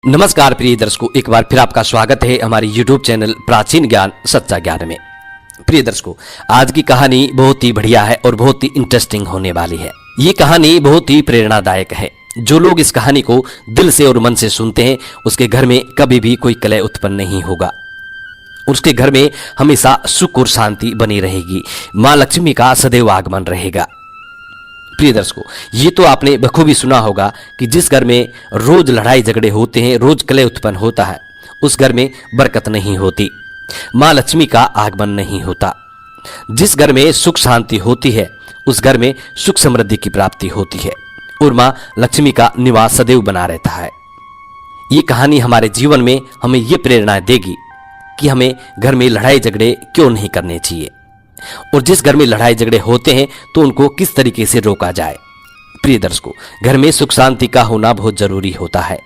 नमस्कार प्रिय दर्शकों, एक बार फिर आपका स्वागत है हमारी YouTube चैनल प्राचीन ज्ञान सच्चा ज्ञान में। प्रिय दर्शकों, आज की कहानी बहुत ही बढ़िया है और बहुत ही इंटरेस्टिंग होने वाली है। ये कहानी बहुत ही प्रेरणादायक है। जो लोग इस कहानी को दिल से और मन से सुनते हैं उसके घर में कभी भी कोई कलह उत्पन्न नहीं होगा। उसके घर में हमेशा सुख और शांति बनी रहेगी। माँ लक्ष्मी का सदैव आगमन रहेगा। प्रिय दर्शकों, ये तो आपने बखूबी सुना होगा कि जिस घर में रोज लड़ाई झगड़े होते हैं, रोज कलह उत्पन्न होता है, उस घर में बरकत नहीं होती, माँ लक्ष्मी का आगमन नहीं होता। जिस घर में सुख शांति होती है उस घर में सुख समृद्धि की प्राप्ति होती है और माँ लक्ष्मी का निवास सदैव बना रहता है। ये कहानी हमारे जीवन में हमें ये प्रेरणा देगी कि हमें घर में लड़ाई झगड़े क्यों नहीं करने चाहिए और जिस घर में लड़ाई झगड़े होते हैं तो उनको किस तरीके से रोका जाए। प्रिय दर्शकों, घर में सुख शांति का होना बहुत जरूरी होता है,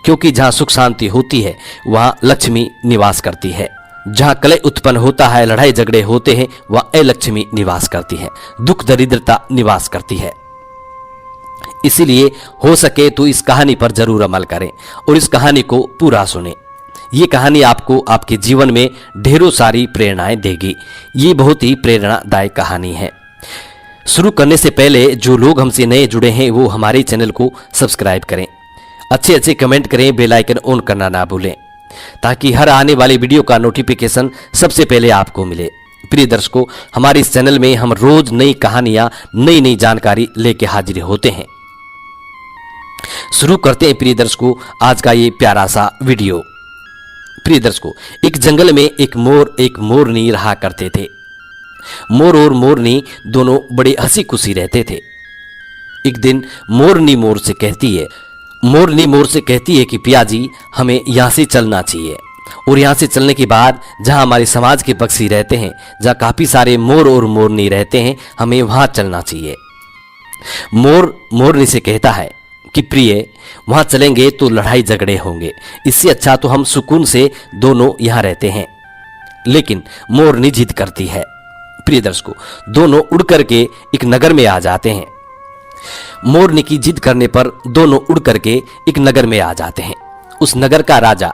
क्योंकि जहां सुख शांति होती है वहां लक्ष्मी निवास करती है। जहां कलह उत्पन्न होता है, लड़ाई झगड़े होते हैं, वहां अलक्ष्मी निवास करती है, दुख दरिद्रता निवास करती है। इसीलिए हो सके तो इस कहानी पर जरूर अमल करें और इस कहानी को पूरा सुने। ये कहानी आपको आपके जीवन में ढेरों सारी प्रेरणाएं देगी। ये बहुत ही प्रेरणादायक कहानी है। शुरू करने से पहले जो लोग हमसे नए जुड़े हैं वो हमारे चैनल को सब्सक्राइब करें, अच्छे अच्छे कमेंट करें, बेल आइकन ऑन करना ना भूलें ताकि हर आने वाली वीडियो का नोटिफिकेशन सबसे पहले आपको मिले। प्रिय दर्शकों, हमारे इस चैनल में हम रोज नई कहानियां, नई नई जानकारी लेके हाजिर होते हैं। शुरू करते हैं प्रिय दर्शकों आज का ये प्यारा सा वीडियो। प्रिय दर्शकों, एक जंगल में एक मोर एक मोरनी रहा करते थे। मोर और मोरनी दोनों बड़े हंसी खुशी रहते थे। एक दिन मोरनी मोर से कहती है कि पिया जी, हमें यहाँ से चलना चाहिए और यहाँ से चलने के बाद जहाँ हमारे समाज के पक्षी रहते हैं, जहाँ काफी सारे मोर और मोरनी रहते हैं, हमें वहाँ चलना चाहिए। मोर मोरनी से कहता है कि प्रिय, वहां चलेंगे तो लड़ाई झगड़े होंगे, इससे अच्छा तो हम सुकून से दोनों यहां रहते हैं। लेकिन मोरनी जिद करती है। प्रिय दर्शकों, दोनों उड़ करके एक नगर में आ जाते हैं। मोरनी की जिद करने पर दोनों उड़ करके एक नगर में आ जाते हैं। उस नगर का राजा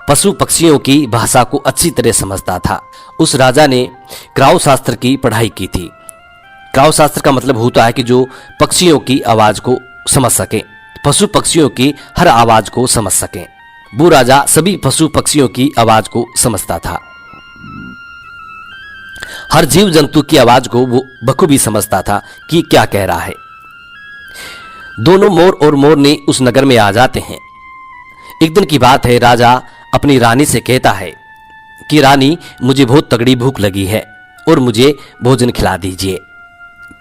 पशु पक्षियों की भाषा को अच्छी तरह समझता था। उस राजा ने क्राउ शास्त्र की पढ़ाई की थी। क्राउ शास्त्र का मतलब होता है कि जो पक्षियों की आवाज को समझ सके, पशु पक्षियों की हर आवाज को समझ सके। वो राजा सभी पशु पक्षियों की आवाज को समझता था। हर जीव जंतु की आवाज को वो बखूबी समझता था कि क्या कह रहा है। दोनों मोर और मोरनी उस नगर में आ जाते हैं। एक दिन की बात है, राजा अपनी रानी से कहता है कि रानी, मुझे बहुत तगड़ी भूख लगी है और मुझे भोजन खिला दीजिए।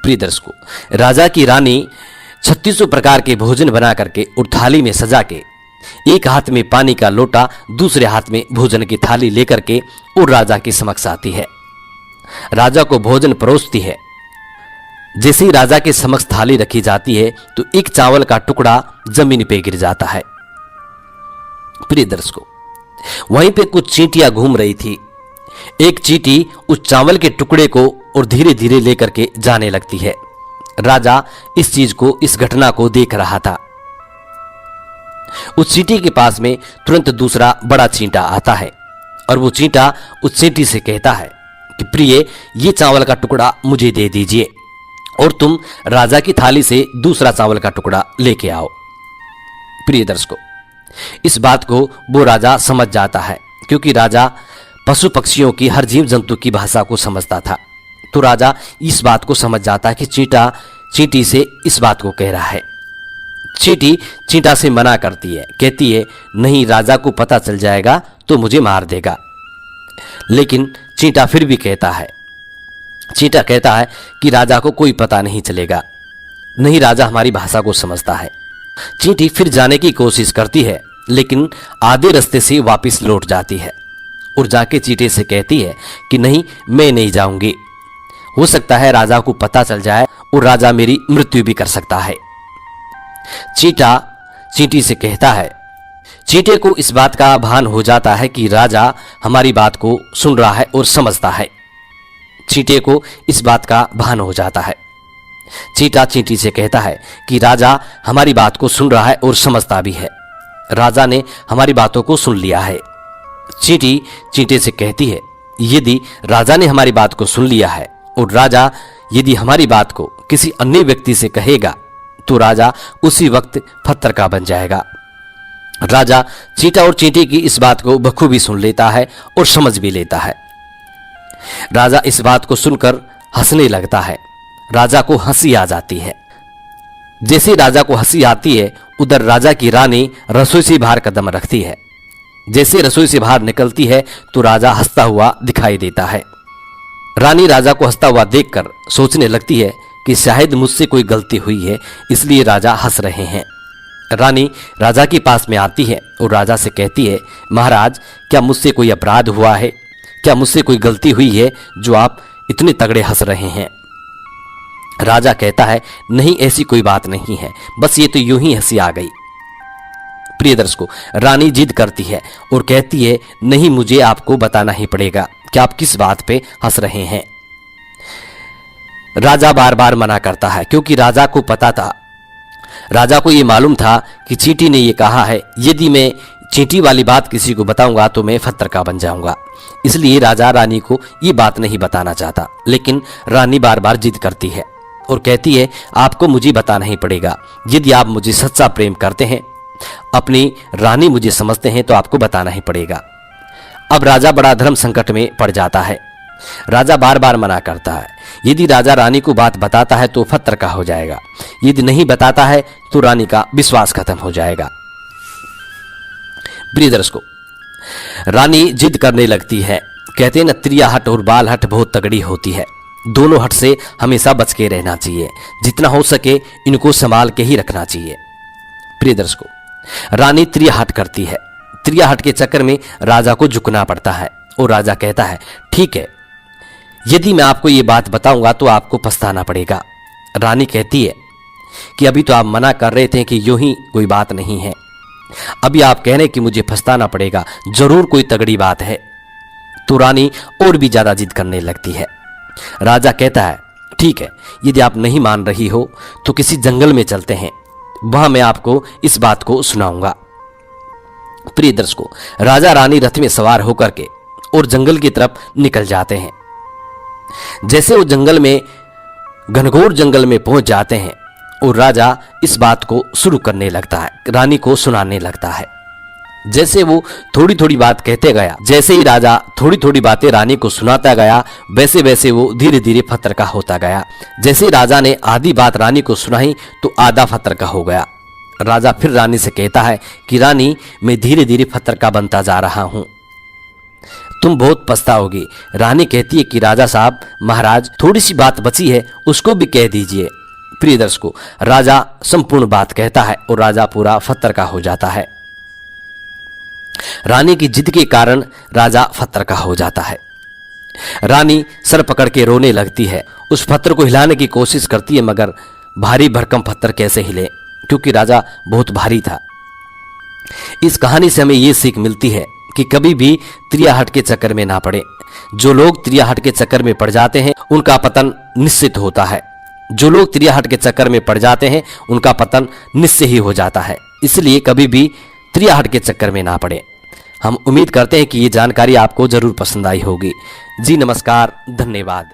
प्रिय दर्शकों, राजा की रानी 3600 प्रकार के भोजन बना करके और थाली में सजा के, एक हाथ में पानी का लोटा, दूसरे हाथ में भोजन की थाली लेकर के और राजा के समक्ष आती है। राजा को भोजन परोसती है। जैसे ही राजा के समक्ष थाली रखी जाती है तो एक चावल का टुकड़ा जमीन पे गिर जाता है। प्रिय दर्शकों, वहीं पे कुछ चींटियां घूम रही थी। एक चींटी उस चावल के टुकड़े को और धीरे धीरे लेकर के जाने लगती है। राजा इस चीज को, इस घटना को देख रहा था। उस चींटी के पास में तुरंत दूसरा बड़ा चींटा आता है और वो चींटा उस चींटी से कहता है कि प्रिय, ये चावल का टुकड़ा मुझे दे दीजिए और तुम राजा की थाली से दूसरा चावल का टुकड़ा लेके आओ। प्रिय दर्शकों, इस बात को वो राजा समझ जाता है, क्योंकि राजा पशु पक्षियों की, हर जीव जंतु की भाषा को समझता था। तो राजा इस बात को समझ जाता है कि चींटा चींटी से इस बात को कह रहा है। चींटी चींटा से मना करती है, कहती है नहीं, राजा को पता चल जाएगा तो मुझे मार देगा। लेकिन चींटा फिर भी कहता है, चींटा कहता है कि राजा को कोई पता नहीं चलेगा, नहीं, राजा हमारी भाषा को समझता है। चींटी फिर जाने की कोशिश करती है, लेकिन आधे रास्ते से वापस लौट जाती है और जाके चींटे से कहती है कि नहीं, मैं नहीं जाऊंगी, हो सकता है राजा को पता चल जाए और राजा मेरी मृत्यु भी कर सकता है। चींटा चींटी से कहता है। चींटे को इस बात का भान हो जाता है कि राजा हमारी बात को सुन रहा है और समझता है। चींटे को इस बात का भान हो जाता है। चींटा चींटी से कहता है कि राजा हमारी बात को सुन रहा है और समझता भी है। राजा ने हमारी बातों को सुन लिया है। चींटी चींटे से कहती है, यदि राजा ने हमारी बात को सुन लिया है और राजा यदि हमारी बात को किसी अन्य व्यक्ति से कहेगा तो राजा उसी वक्त पत्थर का बन जाएगा। राजा चींटा और चींटी की इस बात को बखूबी सुन लेता है और समझ भी लेता है। राजा इस बात को सुनकर हंसने लगता है। राजा को हंसी आ जाती है। जैसे राजा को हंसी आती है, उधर राजा की रानी रसोई से बाहर कदम रखती है। जैसे रसोई से बाहर निकलती है तो राजा हंसता हुआ दिखाई देता है। रानी राजा को हंसता हुआ देखकर सोचने लगती है कि शायद मुझसे कोई गलती हुई है, इसलिए राजा हंस रहे हैं। रानी राजा के पास में आती है और राजा से कहती है, महाराज, क्या मुझसे कोई अपराध हुआ है? क्या मुझसे कोई गलती हुई है जो आप इतने तगड़े हंस रहे हैं? राजा कहता है, नहीं, ऐसी कोई बात नहीं है, बस ये तो यूं ही हंसी आ गई। प्रिय दर्शकों, रानी जिद करती है और कहती है, नहीं, मुझे आपको बताना ही पड़ेगा कि आप किस बात पे हंस रहे हैं। राजा बार बार मना करता है क्योंकि राजा को पता था, राजा को ये मालूम था कि चींटी ने ये कहा है, यदि मैं चींटी वाली बात किसी को बताऊंगा तो मैं पत्थर का बन जाऊंगा। इसलिए राजा रानी को ये बात नहीं बताना चाहता, लेकिन रानी बार बार जिद करती है और कहती है, आपको मुझे बताना ही पड़ेगा। यदि आप मुझे सच्चा प्रेम करते हैं, अपनी रानी मुझे समझते हैं, तो आपको बताना ही पड़ेगा। अब राजा बड़ा धर्म संकट में पड़ जाता है। राजा बार बार मना करता है। यदि राजा रानी को बात बताता है तो पत्थर का हो जाएगा, यदि नहीं बताता है तो रानी का विश्वास खत्म हो जाएगा। प्रिय दर्शकों, रानी जिद करने लगती है। कहते हैं ना, त्रिया हट और बाल हट बहुत तगड़ी होती है। दोनों हट से हमेशा बच के रहना चाहिए। जितना हो सके इनको संभाल के ही रखना चाहिए। प्रिय दर्शकों, रानी त्रिया हट करती है। त्रिया हट के चक्कर में राजा को झुकना पड़ता है और राजा कहता है, ठीक है, यदि मैं आपको ये बात बताऊंगा तो आपको पछताना पड़ेगा। रानी कहती है कि अभी तो आप मना कर रहे थे कि यूं ही कोई बात नहीं है, अभी आप कह रहे कि मुझे पछताना पड़ेगा, जरूर कोई तगड़ी बात है। तो रानी और भी ज्यादा जिद करने लगती है। राजा कहता है, ठीक है, यदि आप नहीं मान रही हो तो किसी जंगल में चलते हैं, वहां मैं आपको इस बात को सुनाऊंगा। प्रिय दर्शकों, राजा रानी रथ में सवार होकर के और जंगल की तरफ निकल जाते हैं। जैसे वो जंगल में, घनघोर जंगल में पहुंच जाते हैं और राजा इस बात को शुरू करने लगता है, रानी को सुनाने लगता है। जैसे वो थोड़ी थोड़ी बात कहते गया, जैसे ही राजा थोड़ी थोड़ी बातें रानी को सुनाता गया, वैसे वैसे वो धीरे धीरे पत्थर का होता गया। जैसे राजा ने आधी बात रानी को सुनाई तो आधा पत्थर का हो गया। राजा फिर रानी से कहता है कि रानी, मैं धीरे धीरे पत्थर का बनता जा रहा हूं, तुम बहुत पछताओगी। रानी कहती है कि राजा साहब, महाराज, थोड़ी सी बात बची है, उसको भी कह दीजिए। प्रिय दर्शकों, राजा संपूर्ण बात कहता है और राजा पूरा पत्थर का हो जाता है। रानी की जिद के कारण राजा पत्थर का हो जाता है। रानी सर पकड़ के रोने लगती है। उस पत्थर को हिलाने की कोशिश करती है, मगर भारी भरकम पत्थर कैसे हिले, क्योंकि राजा बहुत भारी था। इस कहानी से हमें यह सीख मिलती है कि कभी भी त्रिया हट के चक्कर में ना पड़े। जो लोग त्रिया हट के चक्कर में पड़ जाते हैं उनका पतन निश्चित होता है। जो लोग त्रिया हट के चक्कर में पड़ जाते हैं उनका पतन निश्चय ही हो जाता है। इसलिए कभी भी त्रिया हट के चक्कर में ना पड़े। हम उम्मीद करते हैं कि ये जानकारी आपको जरूर पसंद आई होगी। जी नमस्कार, धन्यवाद।